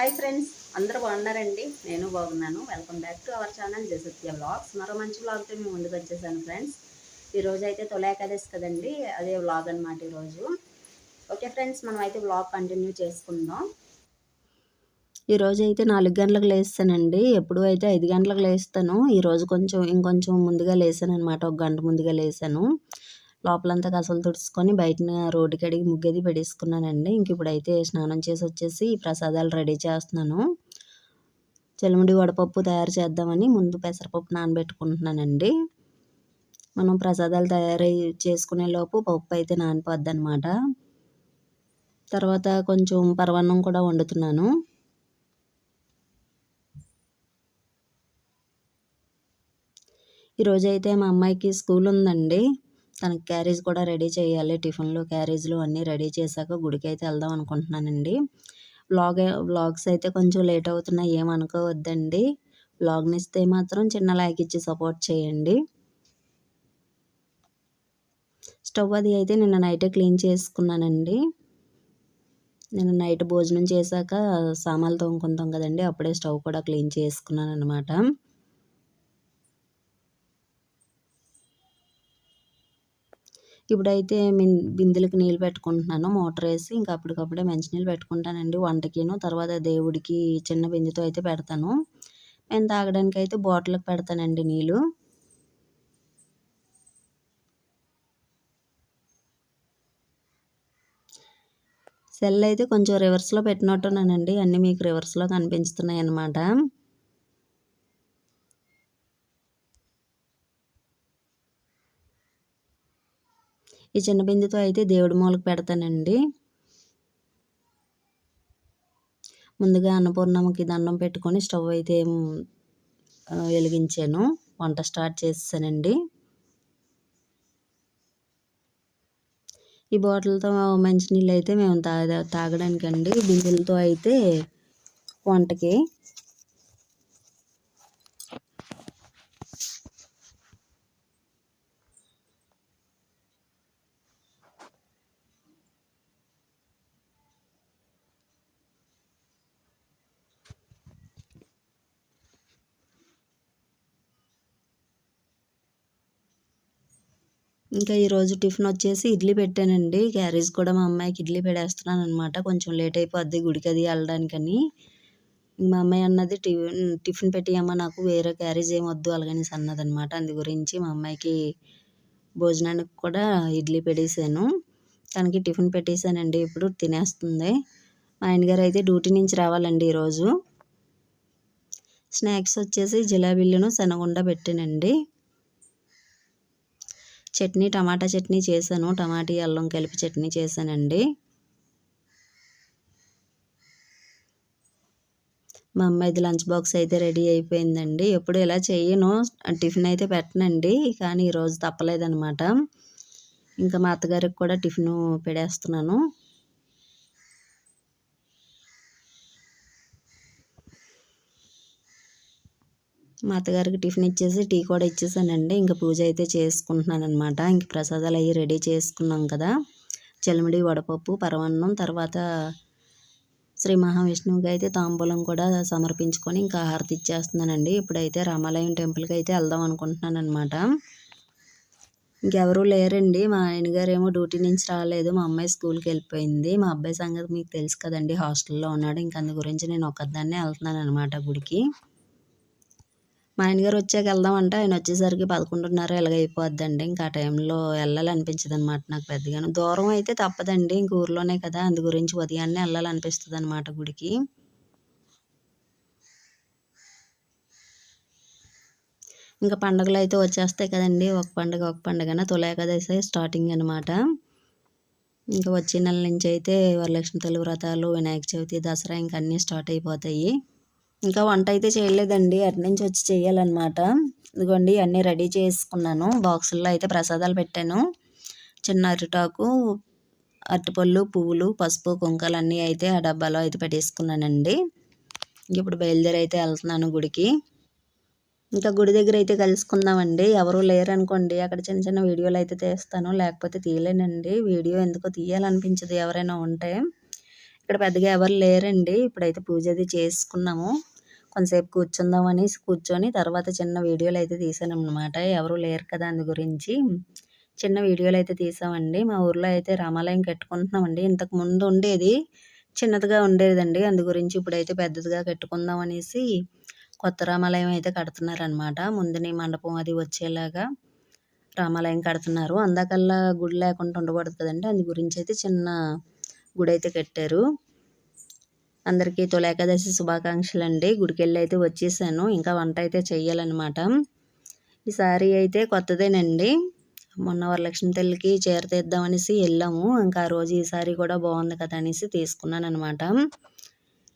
Hi friends, అందరూ బాగున్నారండి? నేను బాగున్నాను. Welcome back to our channel జసత్య వ్లాగ్స్. మరో మంచి వ్లాగ్తో మేము ముందుకు వచ్చేసాను ఫ్రెండ్స్. ఈరోజు అయితే తొలి ఏకాదశి కదండి, అదే వ్లాగ్ అనమాట ఈరోజు. ఓకే ఫ్రెండ్స్, మనం అయితే వ్లాగ్ కంటిన్యూ చేసుకుందాం. ఈరోజు అయితే 4 గంటలకు లేస్తానండి. ఎప్పుడు అయితే 5 గంటలకు లేస్తాను. ఈరోజు ఇంకొంచెం ముందుగా లేసాను అనమాట. 1 గంట ముందుగా లేసాను. లోపలంతా కసలు తుడుచుకొని బయటన రోడ్డు కడిగి ముగ్గది పెట్టేసుకున్నానండి. ఇంక ఇప్పుడైతే స్నానం చేసి వచ్చేసి ప్రసాదాలు రెడీ చేస్తున్నాను. చెలిమిడి వడపప్పు తయారు చేద్దామని ముందు పెసరపప్పు నానబెట్టుకుంటున్నానండి. మనం ప్రసాదాలు తయారు చేసుకునే లోపు పప్పు అయితే నానిపోద్ది అనమాట. తర్వాత కొంచెం పరవన్నం కూడా వండుతున్నాను. ఈరోజైతే మా అమ్మాయికి స్కూల్ ఉందండి. తనకి క్యారేజ్ కూడా రెడీ చేయాలి. టిఫిన్లు క్యారేజ్లు అన్నీ రెడీ చేశాక గుడికి అయితే వెళ్దాం అనుకుంటున్నానండి. వ్లాగ్స్ అయితే కొంచెం లేట్ అవుతున్నాయి, ఏమనుకోవద్దండి. వ్లాగ్ని ఇస్తే మాత్రం చిన్న లైక్ ఇచ్చి సపోర్ట్ చేయండి. స్టవ్ అది అయితే నిన్న నైటే క్లీన్ చేసుకున్నానండి. నిన్న నైట్ భోజనం చేశాక సామాన్లు తోముకుంటాం కదండి, అప్పుడే స్టవ్ కూడా క్లీన్ చేసుకున్నాను అనమాట. ఇప్పుడైతే బిందెలకు నీళ్ళు పెట్టుకుంటున్నాను. మోటార్ వేసి ఇంకా అప్పటికప్పుడే మంచినీళ్ళు పెట్టుకుంటానండి వంటకిను. తర్వాత దేవుడికి చిన్న బిందెతో అయితే పెడతాను. నేను తాగడానికి అయితే బాటిల్కి పెడతానండి నీళ్ళు. సెల్ అయితే కొంచెం రివర్స్లో పెట్టినట్టున్నానండి. అన్నీ మీకు రివర్స్లో కనిపిస్తున్నాయి అన్నమాట. ఈ చిన్న బిందెతో అయితే దేవుడి మూలకు పెడతానండి. ముందుగా అన్నపూర్ణమ్మకి దండం పెట్టుకొని స్టవ్ అయితే వెలిగించాను. వంట స్టార్ట్ చేసానండి. ఈ బాటిల్తో మంచినీళ్ళు అయితే మేము తాగడానికండి. బిందెలతో అయితే వంటకి. ఇంకా ఈరోజు టిఫిన్ వచ్చేసి ఇడ్లీ పెట్టానండి. క్యారేజ్ కూడా మా అమ్మాయికి ఇడ్లీ పెట్టేస్తున్నాను అనమాట. కొంచెం లేట్ అయిపోద్ది గుడికి అది వెళ్ళడానికని. మా అమ్మాయి అన్నది టిఫిన్ పెట్టియమ్మ, నాకు వేరే క్యారేజ్ ఏం వద్దు అలాగనేసి అన్నదనమాట. అందు గురించి మా అమ్మాయికి భోజనానికి కూడా ఇడ్లీ పెట్టేశాను. తనకి టిఫిన్ పెట్టేశానండి. ఇప్పుడు తినేస్తుంది. మా ఆయనగారు అయితే డ్యూటీ నుంచి రావాలండి ఈరోజు. స్నాక్స్ వచ్చేసి జిలేబీలను శనగుండ పెట్టానండి. చట్నీ టమాటా చట్నీ చేశాను. టమాటీ అల్లం కలిపి చట్నీ చేశానండి. మా అమ్మాయిది లంచ్ బాక్స్ అయితే రెడీ అయిపోయిందండి. ఎప్పుడు ఇలా చేయను, టిఫిన్ అయితే పెట్టనండి. కానీ ఈరోజు తప్పలేదనమాట. ఇంకా మా అత్తగారికి కూడా టిఫిన్ పెడేస్తున్నాను. మా అత్తగారికి టిఫిన్ ఇచ్చేసి టీ కూడా ఇచ్చేసానండి. ఇంకా పూజ అయితే చేసుకుంటున్నాను అనమాట. ఇంక ప్రసాదాలు అవి రెడీ చేసుకున్నాం కదా. చెలిమిడి వడపప్పు పరవన్నం, తర్వాత శ్రీ మహావిష్ణువుకి అయితే తాంబూలం కూడా సమర్పించుకొని ఇంకా హారతి ఇచ్చేస్తున్నానండి. ఇప్పుడైతే రామాలయం టెంపుల్కి అయితే వెళ్దాం అనుకుంటున్నాను అనమాట. ఇంకెవరూ లేరండి. మా ఆయనగారు ఏమో డ్యూటీ నుంచి రాలేదు. మా అమ్మాయి స్కూల్కి వెళ్ళిపోయింది. మా అబ్బాయి సంగతి మీకు తెలుసు కదండి, హాస్టల్లో ఉన్నాడు. ఇంక అందు గురించి నేను ఒక్కదాన్నే వెళ్తున్నాను అనమాట గుడికి. మా ఆయనగారు వచ్చాక వెళ్దామంటే ఆయన వచ్చేసరికి 11:30 ఇలాగ అయిపోద్దండి. ఇంకా ఆ టైంలో వెళ్ళాలనిపించదు అనమాట నాకు పెద్దగాను. దూరం అయితే తప్పదండి, ఇంక ఊర్లోనే కదా, అందు గురించి ఉదయాన్నే వెళ్ళాలనిపిస్తుంది అనమాట గుడికి. ఇంకా పండుగలు అయితే వచ్చేస్తాయి కదండి, ఒక పండుగన తొలి ఏకాదశి స్టార్టింగ్ అనమాట. ఇంకా వచ్చే నెల నుంచి అయితే వరలక్ష్మి తల్లి వ్రతాలు, వినాయక చవితి, దసరా ఇంకా అన్నీ స్టార్ట్ అయిపోతాయి. ఇంకా వంట అయితే చేయలేదండి, అటు నుంచి వచ్చి చేయాలన్నమాట. ఇదిగోండి అన్నీ రెడీ చేసుకున్నాను. బాక్సుల్లో అయితే ప్రసాదాలు పెట్టాను. చిన్న అరిటాకు, అరటిపళ్ళు, పువ్వులు, పసుపు, కుంకాలు అన్నీ అయితే ఆ డబ్బాలో అయితే పెట్టేసుకున్నానండి. ఇప్పుడు బయలుదేరి అయితే వెళ్తున్నాను గుడికి. ఇంకా గుడి దగ్గర అయితే కలుసుకుందామండి. ఎవరు లేరనుకోండి, అక్కడ చిన్న చిన్న వీడియోలు అయితే తీస్తాను, లేకపోతే తీయలేనండి. వీడియో ఎందుకో తీయాలనిపించదు ఎవరైనా ఉంటే. ఇక్కడ పెద్దగా ఎవరు లేరండి. ఇప్పుడైతే పూజ అది చేసుకున్నాము. కొంతసేపు కూర్చుందామని కూర్చొని తర్వాత చిన్న వీడియోలు అయితే తీసానన్నమాట. ఎవరు లేరు కదా అందు గురించి చిన్న వీడియోలు అయితే తీసామండి. మా ఊర్లో అయితే రామాలయం కట్టుకుంటున్నామండి. ఇంతకు ముందు ఉండేది చిన్నదిగా ఉండేదండి. అందు గురించి ఇప్పుడైతే పెద్దదిగా కట్టుకుందాం అనేసి కొత్త రామాలయం అయితే కడుతున్నారనమాట. ముందుని మండపం అది వచ్చేలాగా రామాలయం కడుతున్నారు. అందాకల్లా గుడి లేకుండా ఉండకూడదు కదండి. అందు గురించి అయితే చిన్న గుడి అయితే కట్టారు. అందరికీ తొలి ఏకాదశి శుభాకాంక్షలండి. గుడికెళ్ళి అయితే వచ్చేసాను. ఇంకా వంట అయితే చెయ్యాలన్నమాట. ఈసారి అయితే కొత్తదేనండి. మొన్న వరలక్ష్మి తల్లికి చీర తీద్దామనేసి వెళ్ళాము. ఇంకా ఆ రోజు ఈసారి కూడా బాగుంది కదా అనేసి తీసుకున్నానమాట.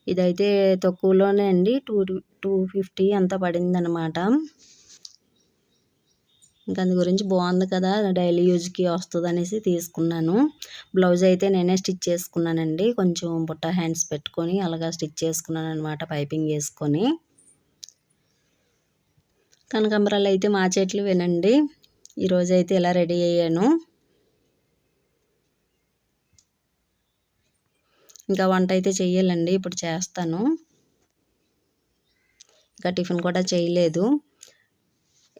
ఇదైతే తక్కువలోనే అండి 250 అంతా పడిందనమాట. ఇంకా అందు గురించి బాగుంది కదా డైలీ యూజ్కి వస్తుంది అనేసి తీసుకున్నాను. బ్లౌజ్ అయితే నేనే స్టిచ్ చేసుకున్నానండి. కొంచెం బుట్ట హ్యాండ్స్ పెట్టుకొని అలాగా స్టిచ్ చేసుకున్నాను అనమాట పైపింగ్ వేసుకొని. కనకాంబరాలు అయితే మా చెట్లు వినండి. ఈరోజు అయితే ఇలా రెడీ అయ్యాను. ఇంకా వంట అయితే చెయ్యాలండి. ఇప్పుడు చేస్తాను. ఇంకా టిఫిన్ కూడా చేయలేదు.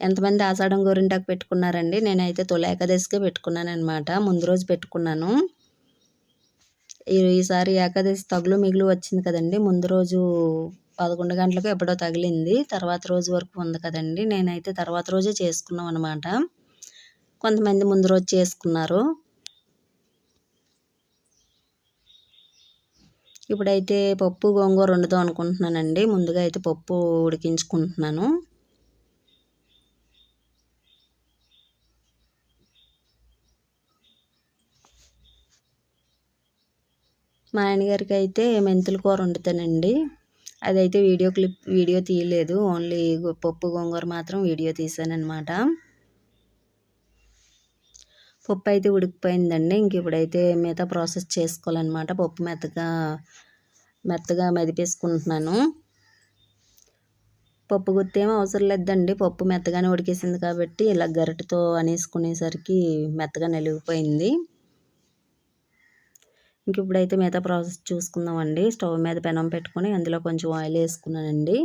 ఎంతమంది ఆషాఢం గోరింటాకు పెట్టుకున్నారండి? నేనైతే తొలి ఏకాదశిగా పెట్టుకున్నాను అనమాట. ముందు రోజు పెట్టుకున్నాను. ఈసారి ఏకాదశి తగులు మిగులు వచ్చింది కదండి. ముందు రోజు 11 గంటలకు ఎప్పుడో తగిలింది. తర్వాత రోజు వరకు ఉంది కదండి. నేనైతే తర్వాత రోజే చేసుకున్నాం అనమాట. కొంతమంది ముందు రోజు చేసుకున్నారు. ఇప్పుడైతే పప్పు గోంగూర వండుదాం అనుకుంటున్నానండి. ముందుగా అయితే పప్పు ఉడికించుకుంటున్నాను. మా ఆయనగారికి అయితే మెంతుల కూర వండుతానండి. అదైతే వీడియో తీయలేదు. ఓన్లీ పప్పు గోంగూర మాత్రం వీడియో తీసానమాట. పప్పు అయితే ఉడికిపోయిందండి. ఇంక ఇప్పుడైతే మిగతా ప్రాసెస్ చేసుకోవాలన్నమాట. పప్పు మెత్తగా మెదిపేసుకుంటున్నాను. పప్పు గుత్తేమో అవసరం లేదండి. పప్పు మెత్తగానే ఉడికేసింది కాబట్టి ఇలా గరిటెతో అనేసుకునేసరికి మెత్తగా నలిగిపోయింది. ఇంక ఇప్పుడైతే మిగతా ప్రాసెస్ చూసుకుందామండి. స్టవ్ మీద పెనం పెట్టుకొని అందులో కొంచెం ఆయిల్ వేసుకున్నానండి.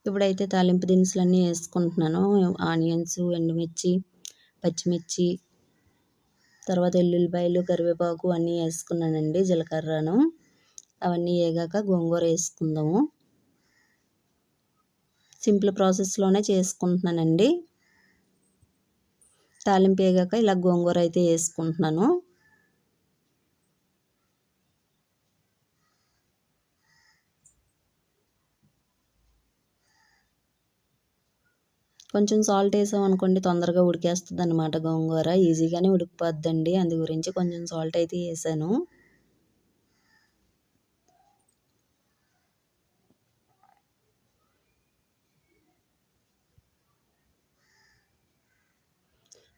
ఇప్పుడైతే తాలింపు దినుసులన్నీ వేసుకుంటున్నాను. ఆనియన్స్, ఎండుమిర్చి, పచ్చిమిర్చి, తర్వాత ఎల్లుల్లిపాయలు, కరివేపాకు అన్నీ వేసుకున్నానండి. జీలకర్రను అవన్నీ వేగాక గోంగూర వేసుకుందాము. సింపుల్ ప్రాసెస్లోనే చేసుకుంటున్నానండి. తాలింపు వేగాక ఇలా గోంగూర అయితే వేసుకుంటున్నాను. కొంచెం సాల్ట్ వేసాం అనుకోండి తొందరగా ఉడికేస్తుంది అనమాట. గోంగూర ఈజీగానే ఉడికిపోద్దండి. అందు గురించి కొంచెం సాల్ట్ అయితే వేసాను.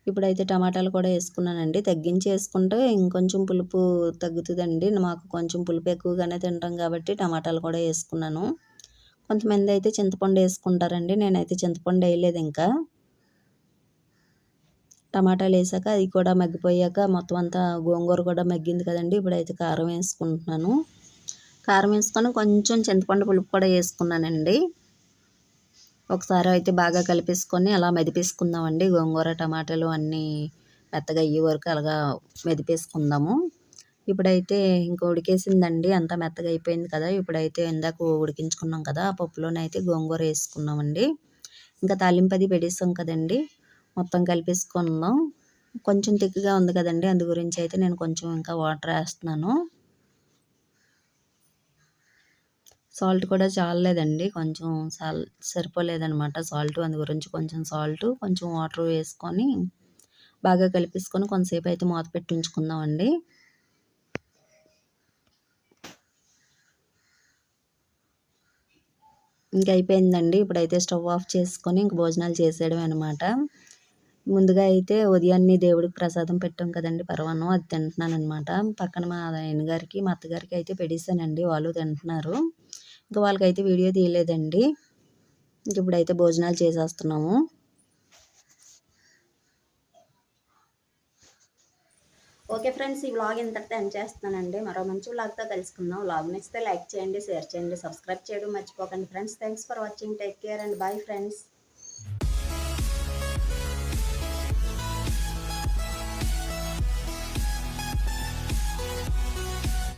ఇప్పుడైతే టమాటాలు కూడా వేసుకున్నానండి. తగ్గించి వేసుకుంటే ఇంకొంచెం పులుపు తగ్గుతుందండి. మాకు కొంచెం పులుపు ఎక్కువగానే తింటాం కాబట్టి టమాటాలు కూడా వేసుకున్నాను. కొంతమంది అయితే చింతపండు వేసుకుంటారండి. నేనైతే చింతపండు వేయలేదు. ఇంకా టమాటాలు వేసాక అది కూడా మగ్గిపోయాక మొత్తం అంతా గోంగూర కూడా మగ్గింది కదండి. ఇప్పుడైతే కారం వేసుకుంటున్నాను. కారం వేసుకొని కొంచెం చింతపండు పులుపు కూడా వేసుకున్నానండి. ఒకసారి అయితే బాగా కలిపేసుకొని అలా మెదిపేసుకుందామండి. గోంగూర టమాటాలు అన్నీ మెత్తగా అయ్యే వరకు అలాగా మెదిపేసుకుందాము. ఇప్పుడైతే ఇంకా ఉడికేసిందండి. అంతా మెత్తగా అయిపోయింది కదా. ఇప్పుడైతే ఇందాక ఉడికించుకున్నాం కదా ఆ పప్పులోనైతే గోంగూర వేసుకున్నామండి. ఇంకా తాలింపు అది పెట్టేసాం కదండి. మొత్తం కలిపేసుకుందాం. కొంచెం తిక్కుగా ఉంది కదండి. అందు గురించి అయితే నేను కొంచెం ఇంకా వాటర్ వేస్తున్నాను. సాల్ట్ కూడా చాలలేదండి. కొంచెం సరిపోలేదనమాట సాల్ట్. అందు గురించి కొంచెం సాల్ట్, కొంచెం వాటర్ వేసుకొని బాగా కలిపేసుకొని కొంతసేపు అయితే మూత పెట్టి ఉంచుకుందామండి. ఇంక అయిపోయిందండి. ఇప్పుడైతే స్టవ్ ఆఫ్ చేసుకొని ఇంక భోజనాలు చేసేయడమే అనమాట. ముందుగా అయితే ఉదయాన్నే దేవుడికి ప్రసాదం పెట్టాం కదండి పరమాన్నం, అది తింటున్నాను అనమాట. పక్కన మా ఆయనగారికి, మా అత్తగారికి అయితే పెట్టేసానండి. వాళ్ళు తింటున్నారు. ఇంకా వాళ్ళకైతే వీడియో తీయలేదండి. ఇంక ఇప్పుడైతే భోజనాలు చేసేస్తున్నాము. ఓకే ఫ్రెండ్స్, ఈ వ్లాగ్ ఇంతటితో ఎండ్ చేస్తున్నానండి. మరో మంచి వ్లాగ్తో కలుసుకుందాం. వ్లాగ్ నచ్చితే లైక్ చేయండి, షేర్ చేయండి, సబ్స్క్రైబ్ చేయడం మర్చిపోకండి friends. Thanks for watching. Take care and bye friends.